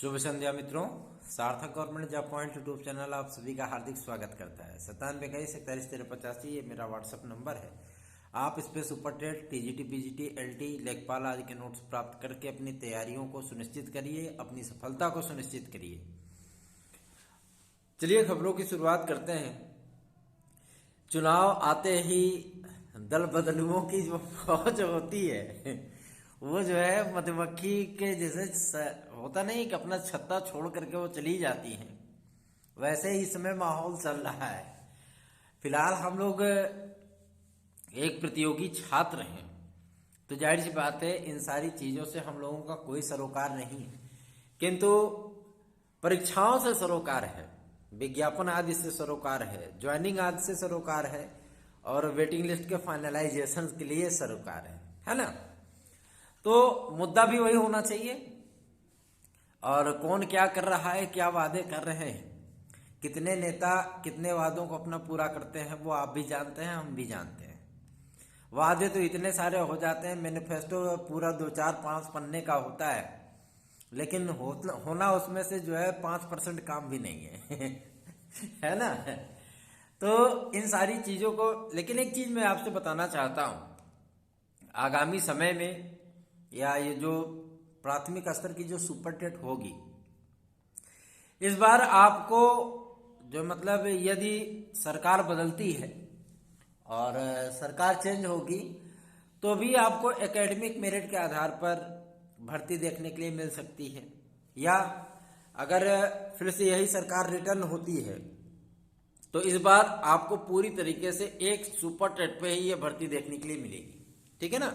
शुभ संध्या मित्रों। सार्थक government job point YouTube channel आप सभी का हार्दिक स्वागत करता है। 9721411385 ये मेरा व्हाट्सएप नंबर है। आप इस पे super TET, TGT, PGT, LT, लेखपाल आदि के नोट्स प्राप्त करके अपनी तैयारियों को सुनिश्चित करिए, अपनी सफलता को सुनिश्चित करिए। चलिए खबरों की शुरुआत करते हैं। चुनाव आते ही दल बदलुओं की जो फौज होती है वो जो है मधुमक्खी के जैसे होता नहीं कि अपना छत्ता छोड़ करके वो चली जाती हैं, वैसे ही इस समय माहौल चल रहा है। फिलहाल हम लोग एक प्रतियोगी छात्र हैं, तो जाहिर सी बात है इन सारी चीज़ों से हम लोगों का कोई सरोकार नहीं है, किंतु परीक्षाओं से सरोकार है, विज्ञापन आदि से सरोकार है, ज्वाइनिंग आदि से सरोकार है और वेटिंग लिस्ट के फाइनलाइजेशन के लिए सरोकार है ना। तो मुद्दा भी वही होना चाहिए। और कौन क्या कर रहा है, क्या वादे कर रहे हैं, कितने नेता कितने वादों को अपना पूरा करते हैं, वो आप भी जानते हैं, हम भी जानते हैं। वादे तो इतने सारे हो जाते हैं, मैनिफेस्टो पूरा 2 4 5 पन्ने का होता है, लेकिन होना उसमें से जो है 5% काम भी नहीं है है ना। तो इन सारी चीजों को, लेकिन एक चीज मैं आपसे बताना चाहता हूं, आगामी समय में या ये जो प्राथमिक स्तर की जो सुपर टेट होगी, इस बार आपको जो मतलब यदि सरकार बदलती है और सरकार चेंज होगी तो भी आपको एकेडमिक मेरिट के आधार पर भर्ती देखने के लिए मिल सकती है, या अगर फिर से यही सरकार रिटर्न होती है तो इस बार आपको पूरी तरीके से एक सुपर टेट पे ही ये भर्ती देखने के लिए मिलेगी। ठीक है ना,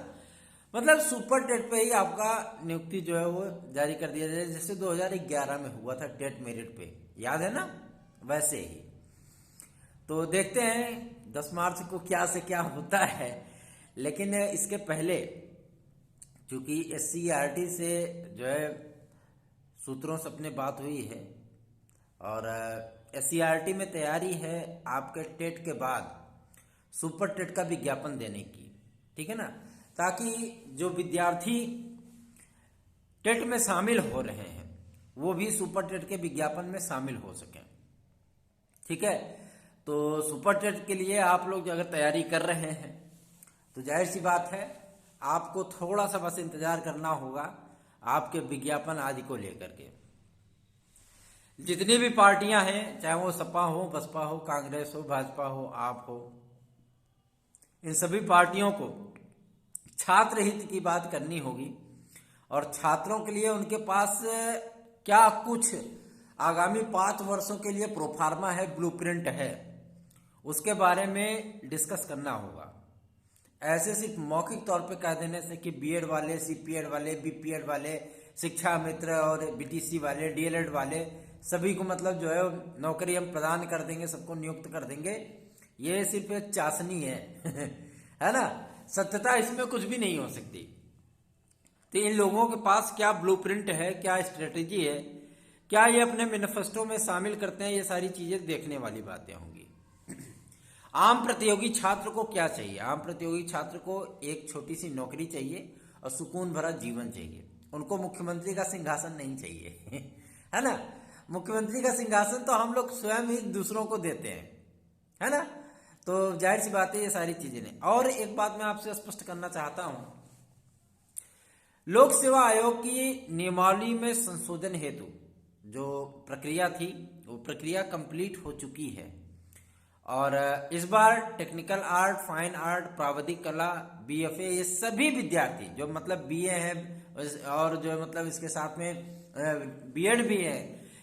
मतलब सुपर टेट पे ही आपका नियुक्ति जो है वो जारी कर दिया जाए, जैसे 2011 में हुआ था टेट मेरिट पे, याद है ना, वैसे ही। तो देखते हैं 10 मार्च को क्या से क्या होता है। लेकिन इसके पहले चूंकि SCERT से जो है सूत्रों से अपने बात हुई है और SCERT में तैयारी है आपके टेट के बाद सुपर टेट का विज्ञापन देने की, ठीक है ना, ताकि जो विद्यार्थी टेट में शामिल हो रहे हैं वो भी सुपर टेट के विज्ञापन में शामिल हो सकें। ठीक है, तो सुपर टेट के लिए आप लोग अगर तैयारी कर रहे हैं तो जाहिर सी बात है आपको थोड़ा सा बस इंतजार करना होगा आपके विज्ञापन आदि को लेकर के। जितनी भी पार्टियां हैं, चाहे वो सपा हो, बसपा हो, कांग्रेस हो, भाजपा हो, आप हो, इन सभी पार्टियों को छात्र हित की बात करनी होगी और छात्रों के लिए उनके पास क्या कुछ आगामी 5 वर्षों के लिए प्रोफार्मा है, ब्लूप्रिंट है, उसके बारे में डिस्कस करना होगा। ऐसे सिर्फ मौखिक तौर पे कह देने से कि बीएड वाले, सीपीएड वाले, बीपीएड वाले, शिक्षा मित्र और बीटीसी वाले, डीएलएड वाले सभी को मतलब जो है नौकरी हम प्रदान कर देंगे, सबको नियुक्त कर देंगे, ये सिर्फ एक चाशनी है है ना, सत्यता इसमें कुछ भी नहीं हो सकती। तो इन लोगों के पास क्या ब्लूप्रिंट है, क्या स्ट्रेटेजी है, क्या ये अपने मैनिफेस्टो में शामिल करते हैं, ये सारी चीजें देखने वाली बातें होंगी। आम प्रतियोगी छात्र को क्या चाहिए? आम प्रतियोगी छात्र को एक छोटी सी नौकरी चाहिए और सुकून भरा जीवन चाहिए। उनको मुख्यमंत्री का सिंहासन नहीं चाहिए है ना। मुख्यमंत्री का सिंहासन तो हम लोग स्वयं ही दूसरों को देते हैं, है ना। तो जाहिर सी बात है ये सारी चीजें नहीं। और एक बात मैं आपसे स्पष्ट करना चाहता हूं, लोक सेवा आयोग की नियमावली में संशोधन हेतु जो प्रक्रिया थी वो प्रक्रिया कंप्लीट हो चुकी है और इस बार टेक्निकल आर्ट, फाइन आर्ट, प्राविधिक कला, बीएफए, ये सभी विद्यार्थी जो मतलब बीए हैं और जो मतलब इसके साथ में बीएड भी है,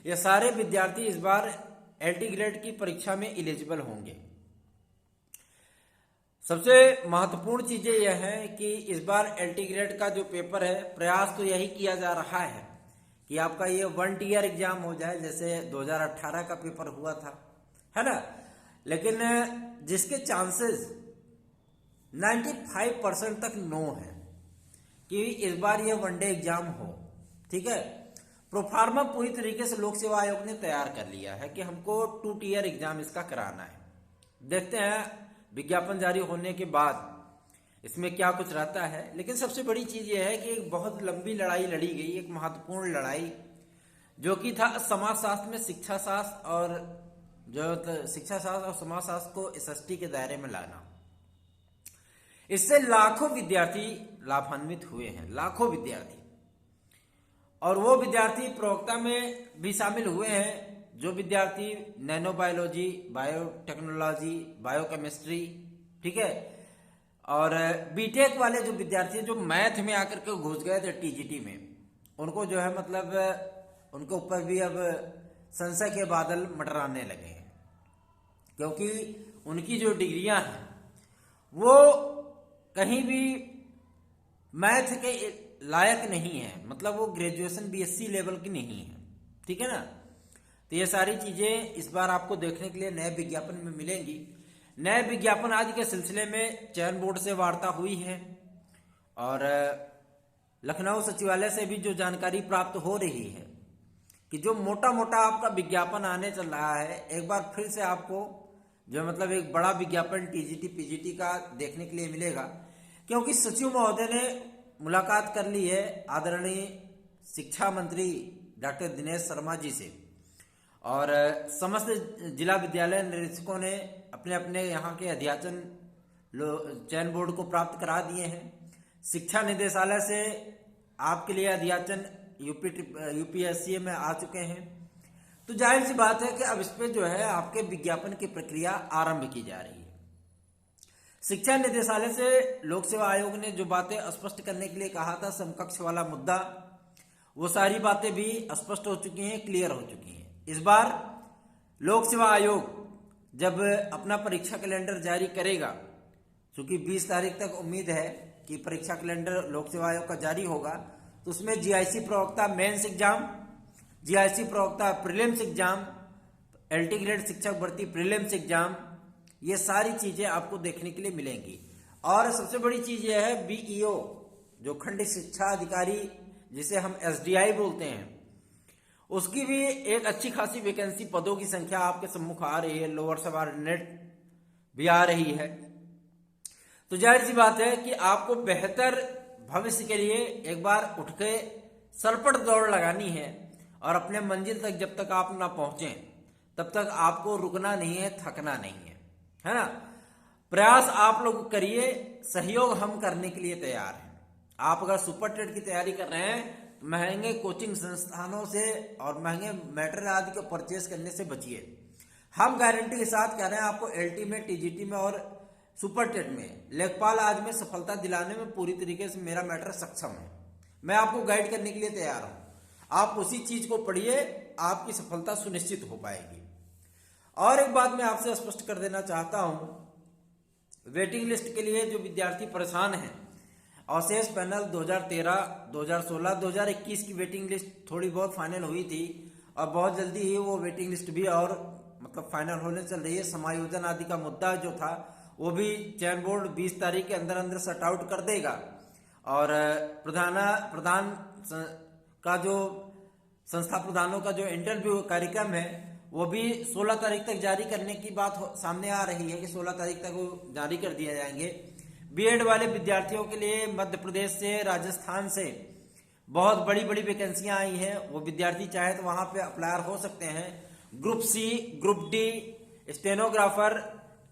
ये सारे विद्यार्थी इस बार एलटी ग्रेड की परीक्षा में एलिजिबल होंगे। सबसे महत्वपूर्ण चीजें यह है कि इस बार एलटी ग्रेड का जो पेपर है, प्रयास तो यही किया जा रहा है कि आपका ये 1 ईयर एग्जाम हो जाए, जैसे 2018 का पेपर हुआ था, है ना। लेकिन जिसके चांसेस 95% तक नो है कि इस बार ये 1 डे एग्जाम हो। ठीक है, प्रोफार्मा पूरी तरीके से लोक सेवा आयोग ने तैयार कर लिया है कि हमको 2 ईयर एग्जाम इसका कराना है। देखते हैं विज्ञापन जारी होने के बाद इसमें क्या कुछ रहता है। लेकिन सबसे बड़ी चीज यह है कि एक बहुत लंबी लड़ाई लड़ी गई, एक महत्वपूर्ण लड़ाई जो कि था समाजशास्त्र में शिक्षा शास्त्र और शिक्षा शास्त्र और समाजशास्त्र को एसएसटी के दायरे में लाना। इससे लाखों विद्यार्थी लाभान्वित हुए हैं, लाखों विद्यार्थी। और वो विद्यार्थी प्रवक्ता में भी शामिल हुए हैं जो विद्यार्थी नैनो बायोलॉजी, बायोटेक्नोलॉजी, बायोकेमिस्ट्री, ठीक है, और बीटेक वाले जो विद्यार्थी जो मैथ में आकर के घुस गए थे टीजीटी में, उनको जो है मतलब उनके ऊपर भी अब संशय के बादल मंडराने लगे हैं, क्योंकि उनकी जो डिग्रियां हैं वो कहीं भी मैथ के लायक नहीं है, मतलब वो ग्रेजुएशन बीएससी लेवल की नहीं है, ठीक है ना। तो ये सारी चीजें इस बार आपको देखने के लिए नए विज्ञापन में मिलेंगी। नए विज्ञापन आज के सिलसिले में चयन बोर्ड से वार्ता हुई है और लखनऊ सचिवालय से भी जो जानकारी प्राप्त हो रही है कि जो मोटा मोटा आपका विज्ञापन आने चल रहा है, एक बार फिर से आपको जो मतलब एक बड़ा विज्ञापन टीजीटी पीजीटी का देखने के लिए मिलेगा, क्योंकि सचिव महोदय ने मुलाकात कर ली है आदरणीय शिक्षा मंत्री डॉक्टर दिनेश शर्मा जी से, और समस्त जिला विद्यालय निरीक्षकों ने अपने अपने यहाँ के अध्याचन चयन बोर्ड को प्राप्त करा दिए हैं। शिक्षा निदेशालय से आपके लिए अध्याचन यूपीएससी में आ चुके हैं। तो जाहिर सी बात है कि अब इस पे जो है आपके विज्ञापन की प्रक्रिया आरंभ की जा रही है। शिक्षा निदेशालय से लोक सेवा आयोग ने जो बातें स्पष्ट करने के लिए कहा था, समकक्ष वाला मुद्दा, वो सारी बातें भी स्पष्ट हो चुकी हैं, क्लियर हो चुकी हैं। इस बार लोक सेवा आयोग जब अपना परीक्षा कैलेंडर जारी करेगा, क्योंकि 20 तारीख तक उम्मीद है कि परीक्षा कैलेंडर लोक सेवा आयोग का जारी होगा, तो उसमें जीआईसी प्रवक्ता मेंस एग्जाम, जीआईसी प्रवक्ता प्रीलिम्स एग्जाम, एलटी ग्रेड शिक्षक भर्ती प्रीलिम्स एग्जाम, ये सारी चीजें आपको देखने के लिए मिलेंगी। और सबसे बड़ी चीज यह है बीईओ, जो खंड शिक्षा अधिकारी जिसे हम एसडीआई बोलते हैं, उसकी भी एक अच्छी खासी वैकेंसी पदों की संख्या आपके सम्मुख आ रही है। लोअर सबऑर्डिनेट भी आ रही है। तो जाहिर सी बात है कि आपको बेहतर भविष्य के लिए एक बार उठ के सरपट दौड़ लगानी है, और अपने मंजिल तक जब तक आप ना पहुंचे तब तक आपको रुकना नहीं है, थकना नहीं है ना। प्रयास आप लोग करिए, सहयोग हम करने के लिए तैयार हैं। आप अगर सुपर टेट की तैयारी कर रहे हैं, महंगे कोचिंग संस्थानों से और महंगे मैटेरियल आदि को परचेज करने से बचिए। हम गारंटी के साथ कह रहे हैं आपको एलटी में, टीजीटी में और सुपर टेट में, लेखपाल आज में सफलता दिलाने में पूरी तरीके से मेरा मैटर सक्षम है। मैं आपको गाइड करने के लिए तैयार हूं। आप उसी चीज को पढ़िए, आपकी सफलता सुनिश्चित हो पाएगी। और एक बात मैं आपसे स्पष्ट कर देना चाहता हूं, वेटिंग लिस्ट के लिए जो विद्यार्थी परेशान हैं, अवशेष पैनल 2013, 2016, 2021 की वेटिंग लिस्ट थोड़ी बहुत फाइनल हुई थी और बहुत जल्दी ही वो वेटिंग लिस्ट भी और मतलब फाइनल होने चल रही है। समायोजन आदि का मुद्दा जो था वो भी चयन बोर्ड 20 तारीख के अंदर अंदर सट आउट कर देगा, और प्रधान का जो संस्था प्रधानों का जो इंटरव्यू कार्यक्रम है वो भी 16 तारीख तक जारी करने की बात सामने आ रही है कि 16 तारीख तक वो जारी कर दिए जाएंगे। बीएड वाले विद्यार्थियों के लिए मध्य प्रदेश से, राजस्थान से बहुत बड़ी बड़ी वैकेंसियां आई हैं। वो विद्यार्थी चाहे तो वहां पे अप्लायर हो सकते हैं। Group C, group D, stenographer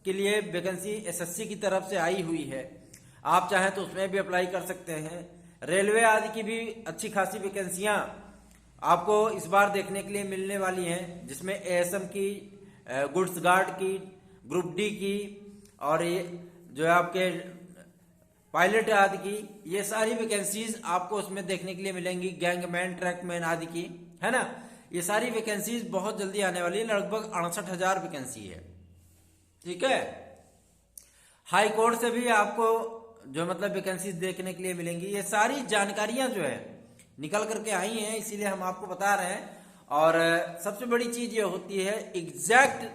के लिए वैकेंसी एसएससी की तरफ से आई हुई है, आप चाहें तो उसमें भी अप्लाई कर सकते हैं। रेलवे आदि की भी अच्छी खासी वैकेंसियां आपको इस बार देखने के लिए मिलने वाली हैं, जिसमें एएसएम की, गुड्स गार्ड की, ग्रुप डी की, और ये जो है आपके पायलट आदि की, ये सारी वैकेंसीज आपको उसमें देखने के लिए मिलेंगी। गैंगमैन, ट्रैकमैन आदि की, है ना। ये सारी वैकेंसीज बहुत जल्दी आने वाली है। लगभग 68,000 वैकेंसी है, ठीक है। हाई कोर्ट से भी आपको जो मतलब वैकेंसीज देखने के लिए मिलेंगी। ये सारी जानकारियां जो है निकल करके आई हैं, इसीलिए हम आपको बता रहे हैं। और सबसे बड़ी चीज ये होती है एग्जैक्ट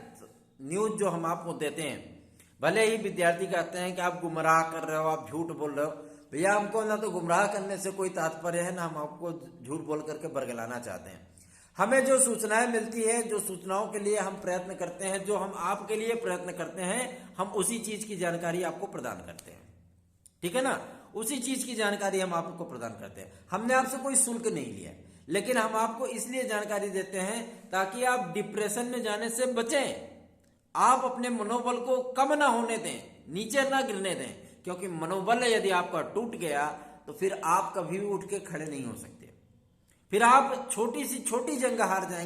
न्यूज जो हम आपको देते हैं। भले ही विद्यार्थी कहते हैं कि आप गुमराह कर रहे हो, आप झूठ बोल रहे हो, भैया हमको ना तो गुमराह करने से कोई तात्पर्य है, ना हम आपको झूठ बोल करके बरगलाना चाहते हैं। हमें जो सूचनाएं मिलती है, जो सूचनाओं के लिए हम प्रयत्न करते हैं, जो हम आपके लिए प्रयत्न करते हैं, हम उसी चीज की जानकारी आपको प्रदान करते हैं, ठीक है ना। उसी चीज की जानकारी हम आपको प्रदान करते हैं। हमने आपसे कोई शुल्क नहीं लिया, लेकिन हम आपको इसलिए जानकारी देते हैं ताकि आप डिप्रेशन में जाने से बचें, आप अपने मनोबल को कम ना होने दें, नीचे ना गिरने दें, क्योंकि मनोबल यदि आपका टूट गया तो फिर आप कभी भी उठ के खड़े नहीं हो सकते, फिर आप छोटी सी छोटी जंग हार जाएंगे।